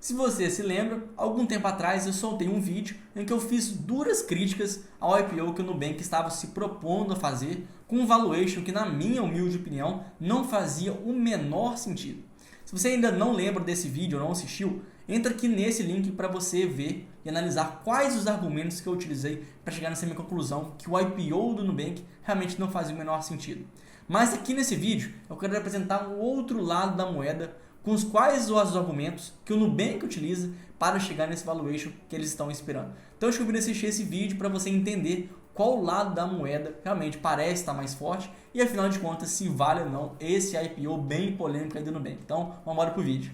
Se você se lembra, algum tempo atrás eu soltei um vídeo em que eu fiz duras críticas ao IPO que o Nubank estava se propondo a fazer com um valuation que, na minha humilde opinião, não fazia o menor sentido. Se você ainda não lembra desse vídeo ou não assistiu, entra aqui nesse link para você ver e analisar quais os argumentos que eu utilizei para chegar nessa minha conclusão que o IPO do Nubank realmente não fazia o menor sentido. Mas aqui nesse vídeo eu quero apresentar um outro lado da moeda com os quais os argumentos que o Nubank utiliza para chegar nesse valuation que eles estão esperando. Então eu convido a assistir esse vídeo para você entender qual lado da moeda realmente parece estar mais forte e afinal de contas se vale ou não esse IPO bem polêmico aí do Nubank. Então vamos embora pro vídeo.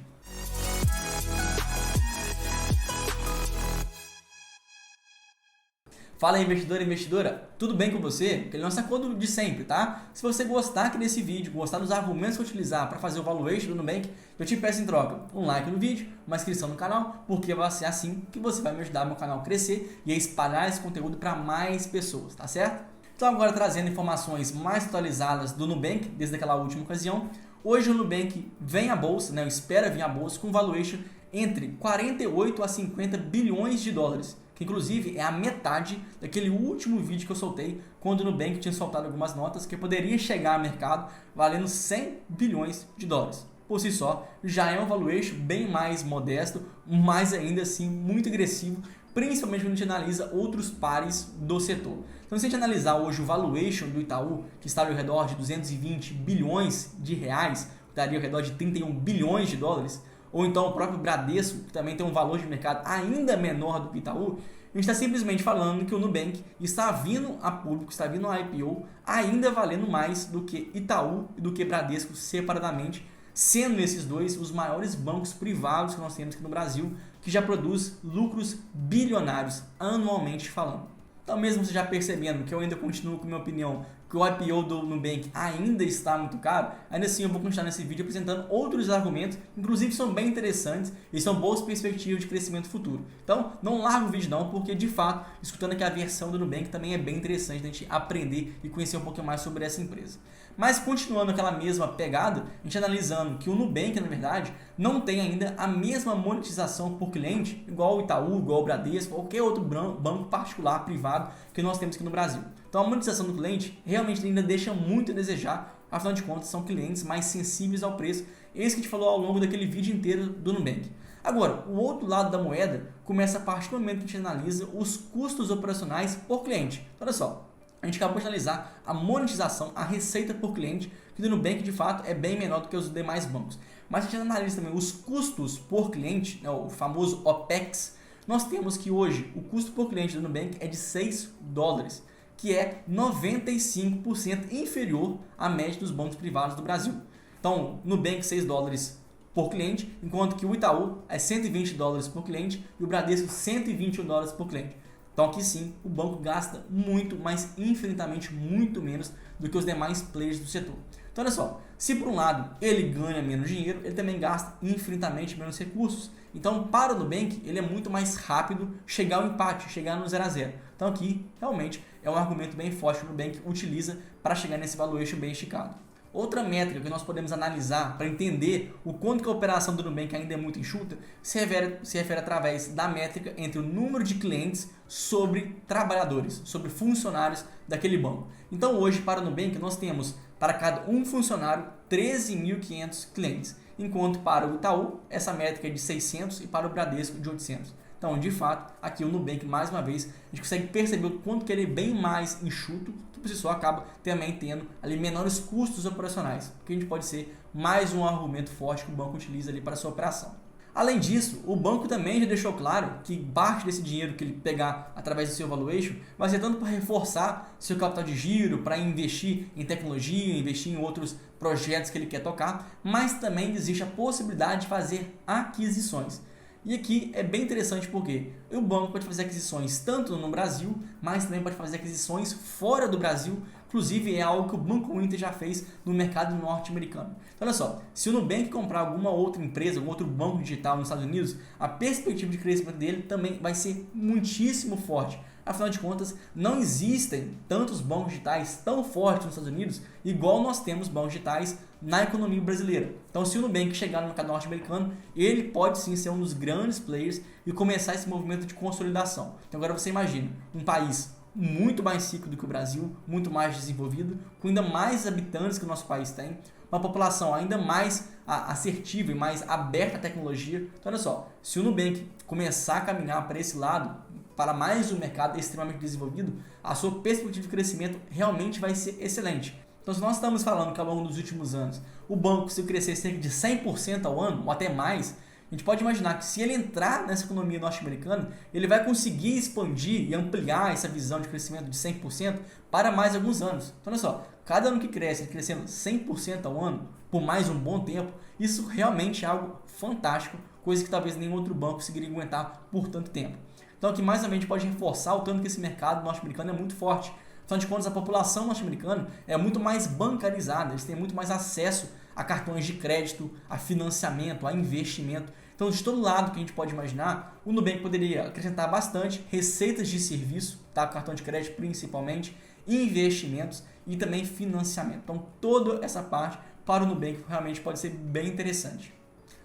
Fala investidor e investidora, tudo bem com você? Aquele nosso acordo de sempre, tá? Se você gostar aqui desse vídeo, gostar dos argumentos que eu utilizar para fazer o valuation do Nubank, eu te peço em troca um like no vídeo, uma inscrição no canal, porque vai ser assim que você vai me ajudar meu canal a crescer e a espalhar esse conteúdo para mais pessoas, tá certo? Então agora trazendo informações mais atualizadas do Nubank, desde aquela última ocasião, hoje o Nubank vem à bolsa, né, espera vir à bolsa com valuation entre 48 a 50 bilhões de dólares, que inclusive é a metade daquele último vídeo que eu soltei, quando o Nubank tinha soltado algumas notas que poderia chegar ao mercado valendo 100 bilhões de dólares. Por si só, já é um valuation bem mais modesto, mas ainda assim muito agressivo, principalmente quando a gente analisa outros pares do setor. Então, se a gente analisar hoje o valuation do Itaú, que está ao redor de 220 bilhões de reais, que daria ao redor de 31 bilhões de dólares, ou então o próprio Bradesco, que também tem um valor de mercado ainda menor do que o Itaú, a gente está simplesmente falando que o Nubank está vindo a público, está vindo a IPO, ainda valendo mais do que Itaú e do que Bradesco separadamente, sendo esses dois os maiores bancos privados que nós temos aqui no Brasil, que já produz lucros bilionários anualmente falando. Então, mesmo você já percebendo que eu ainda continuo com a minha opinião que o IPO do Nubank ainda está muito caro, ainda assim eu vou continuar nesse vídeo apresentando outros argumentos, inclusive são bem interessantes e são boas perspectivas de crescimento futuro. Então, não larga o vídeo não, porque de fato, escutando aqui a versão do Nubank também é bem interessante a gente aprender e conhecer um pouquinho mais sobre essa empresa. Mas continuando aquela mesma pegada, a gente analisando que o Nubank, na verdade, não tem ainda a mesma monetização por cliente, igual o Itaú, igual o Bradesco, qualquer outro banco particular, privado, que nós temos aqui no Brasil. Então a monetização do cliente realmente ainda deixa muito a desejar, afinal de contas são clientes mais sensíveis ao preço, esse que a gente falou ao longo daquele vídeo inteiro do Nubank. Agora, o outro lado da moeda começa a partir do momento que a gente analisa os custos operacionais por cliente. Então, olha só, a gente acabou de analisar a monetização, a receita por cliente, que do Nubank de fato é bem menor do que os demais bancos. Mas a gente analisa também os custos por cliente, né, o famoso OPEX. Nós temos que hoje o custo por cliente do Nubank é de 6 dólares, que é 95% inferior à média dos bancos privados do Brasil. Então, Nubank 6 dólares por cliente, enquanto que o Itaú é 120 dólares por cliente e o Bradesco 121 dólares por cliente. Então aqui sim, o banco gasta muito, mas infinitamente muito menos do que os demais players do setor. Então olha só, se por um lado ele ganha menos dinheiro, ele também gasta infinitamente menos recursos. Então para o Nubank, ele é muito mais rápido chegar ao empate, chegar no 0 a 0. Então aqui realmente é um argumento bem forte que o Nubank utiliza para chegar nesse valuation bem esticado. Outra métrica que nós podemos analisar para entender o quanto que a operação do Nubank ainda é muito enxuta se refere através da métrica entre o número de clientes sobre trabalhadores, sobre funcionários daquele banco. Então hoje para o Nubank nós temos para cada um funcionário 13.500 clientes, enquanto para o Itaú essa métrica é de 600 e para o Bradesco de 800. Então, de fato, aqui o Nubank, mais uma vez, a gente consegue perceber o quanto que ele é bem mais enxuto, que por si só acaba também tendo ali menores custos operacionais, que a gente pode ser mais um argumento forte que o banco utiliza ali para a sua operação. Além disso, o banco também já deixou claro que parte desse dinheiro que ele pegar através do seu valuation vai ser tanto para reforçar seu capital de giro, para investir em tecnologia, investir em outros projetos que ele quer tocar, mas também existe a possibilidade de fazer aquisições. E aqui é bem interessante porque o banco pode fazer aquisições tanto no Brasil, mas também pode fazer aquisições fora do Brasil Inclusive, é algo que o Banco Inter já fez no mercado norte-americano. Então, olha só, se o Nubank comprar alguma outra empresa, algum outro banco digital nos Estados Unidos, a perspectiva de crescimento dele também vai ser muitíssimo forte. Afinal de contas, não existem tantos bancos digitais tão fortes nos Estados Unidos, igual nós temos bancos digitais na economia brasileira. Então, se o Nubank chegar no mercado norte-americano, ele pode sim ser um dos grandes players e começar esse movimento de consolidação. Então, agora você imagina um país muito mais rico do que o Brasil, muito mais desenvolvido, com ainda mais habitantes que o nosso país tem, uma população ainda mais assertiva e mais aberta à tecnologia. Então, olha só, se o Nubank começar a caminhar para esse lado, para mais um mercado extremamente desenvolvido, a sua perspectiva de crescimento realmente vai ser excelente. Então, se nós estamos falando que ao longo dos últimos anos o banco, se crescer cerca de 100% ao ano, ou até mais, a gente pode imaginar que se ele entrar nessa economia norte-americana, ele vai conseguir expandir e ampliar essa visão de crescimento de 100% para mais alguns anos. Então, olha só, cada ano que cresce, ele crescendo 100% ao ano, por mais um bom tempo, isso realmente é algo fantástico, coisa que talvez nenhum outro banco conseguiria aguentar por tanto tempo. Então, aqui mais uma vez a gente pode reforçar o tanto que esse mercado norte-americano é muito forte. Afinal de contas, a população norte-americana é muito mais bancarizada, eles têm muito mais acesso a cartões de crédito, a financiamento, a investimento. Então, de todo lado que a gente pode imaginar, o Nubank poderia acrescentar bastante receitas de serviço, tá? Cartão de crédito principalmente, investimentos e também financiamento. Então, toda essa parte para o Nubank realmente pode ser bem interessante.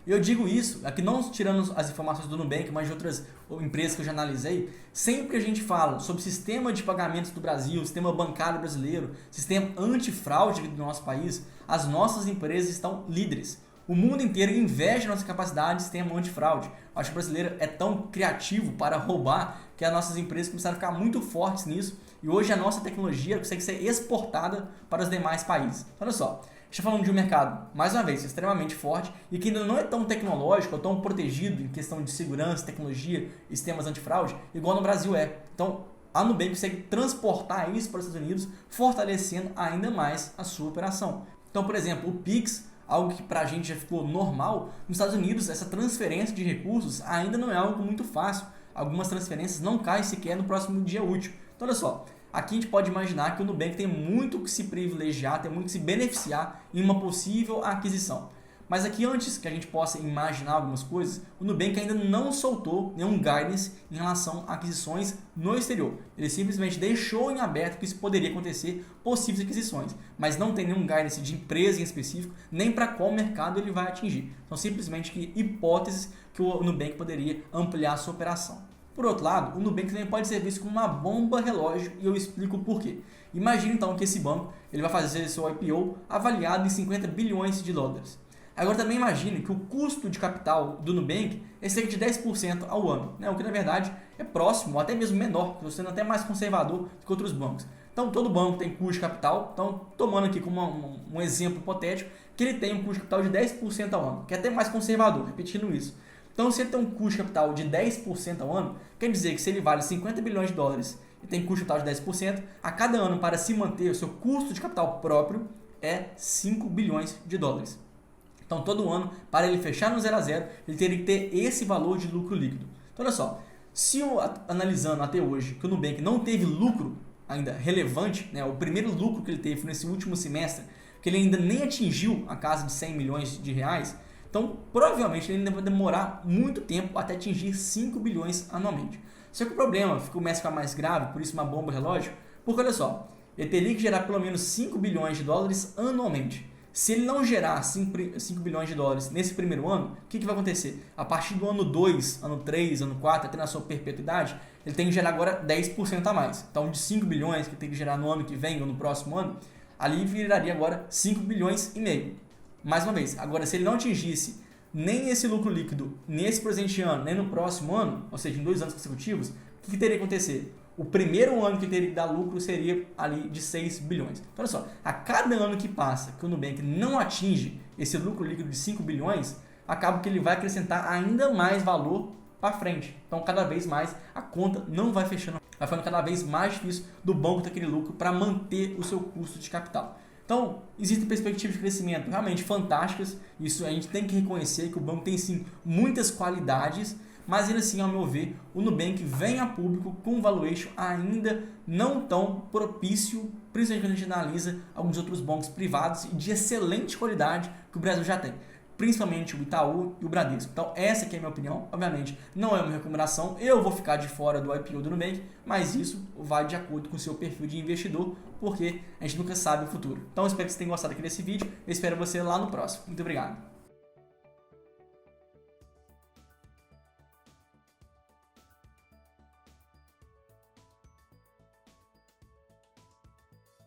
Eu digo isso, aqui não tirando as informações do Nubank, mas de outras empresas que eu já analisei, sempre que a gente fala sobre sistema de pagamentos do Brasil, sistema bancário brasileiro, sistema antifraude do nosso país, as nossas empresas estão líderes. O mundo inteiro inveja a nossa capacidade de sistema antifraude. Acho que o brasileiro é tão criativo para roubar que as nossas empresas começaram a ficar muito fortes nisso e hoje a nossa tecnologia consegue ser exportada para os demais países. Olha só. Está falando de um mercado, mais uma vez, extremamente forte e que ainda não é tão tecnológico, ou tão protegido em questão de segurança, tecnologia e sistemas antifraude, igual no Brasil é. Então, a Nubank consegue transportar isso para os Estados Unidos, fortalecendo ainda mais a sua operação. Então, por exemplo, o Pix, algo que para a gente já ficou normal, nos Estados Unidos essa transferência de recursos ainda não é algo muito fácil. Algumas transferências não caem sequer no próximo dia útil. Então, olha só. Aqui a gente pode imaginar que o Nubank tem muito que se privilegiar, tem muito que se beneficiar em uma possível aquisição. Mas aqui antes que a gente possa imaginar algumas coisas, o Nubank ainda não soltou nenhum guidance em relação a aquisições no exterior. Ele simplesmente deixou em aberto que isso poderia acontecer, possíveis aquisições, mas não tem nenhum guidance de empresa em específico, nem para qual mercado ele vai atingir. São simplesmente hipóteses que o Nubank poderia ampliar a sua operação. Por outro lado, o Nubank também pode ser visto como uma bomba relógio e eu explico o porquê. Imagine então que esse banco ele vai fazer seu IPO avaliado em 50 bilhões de dólares. Agora também imagine que o custo de capital do Nubank é cerca de 10% ao ano, né? O que na verdade é próximo ou até mesmo menor, sendo até mais conservador do que outros bancos. Então todo banco tem custo de capital, então tomando aqui como um exemplo hipotético, que ele tem um custo de capital de 10% ao ano, que é até mais conservador, repetindo isso. Então, se ele tem um custo de capital de 10% ao ano, quer dizer que se ele vale 50 bilhões de dólares e tem custo de capital de 10%, a cada ano para se manter o seu custo de capital próprio é 5 bilhões de dólares. Então, todo ano, para ele fechar no 0 a 0, ele teria que ter esse valor de lucro líquido. Então, olha só, se analisando até hoje que o Nubank não teve lucro ainda relevante, né, o primeiro lucro que ele teve nesse último semestre, que ele ainda nem atingiu a casa de 100 milhões de reais, então, provavelmente, ele ainda vai demorar muito tempo até atingir 5 bilhões anualmente. Só que o problema começa a ficar mais grave, por isso uma bomba relógio, porque olha só, ele teria que gerar pelo menos 5 bilhões de dólares anualmente. Se ele não gerar 5 bilhões de dólares nesse primeiro ano, o que vai acontecer? A partir do ano 2, ano 3, ano 4, até na sua perpetuidade, ele tem que gerar agora 10% a mais. Então, de 5 bilhões que ele tem que gerar no ano que vem ou no próximo ano, ali viraria agora 5 bilhões e meio. Mais uma vez, agora se ele não atingisse nem esse lucro líquido nesse presente ano, nem no próximo ano, ou seja, em 2 anos consecutivos, o que teria que acontecer? O primeiro ano que ele teria que dar lucro seria ali de 6 bilhões. Então, olha só, a cada ano que passa que o Nubank não atinge esse lucro líquido de 5 bilhões, acaba que ele vai acrescentar ainda mais valor para frente. Então, cada vez mais a conta não vai fechando, vai ficando cada vez mais difícil do banco ter aquele lucro para manter o seu custo de capital. Então, existem perspectivas de crescimento realmente fantásticas, isso a gente tem que reconhecer que o banco tem sim muitas qualidades, mas ainda assim, ao meu ver, o Nubank vem a público com um valuation ainda não tão propício, principalmente quando a gente analisa alguns outros bancos privados de excelente qualidade que o Brasil já tem, principalmente o Itaú e o Bradesco. Então essa aqui é a minha opinião, obviamente não é uma recomendação, eu vou ficar de fora do IPO do Nubank, mas isso vai de acordo com o seu perfil de investidor, porque a gente nunca sabe o futuro. Então eu espero que você tenha gostado aqui desse vídeo, eu espero você lá no próximo. Muito obrigado!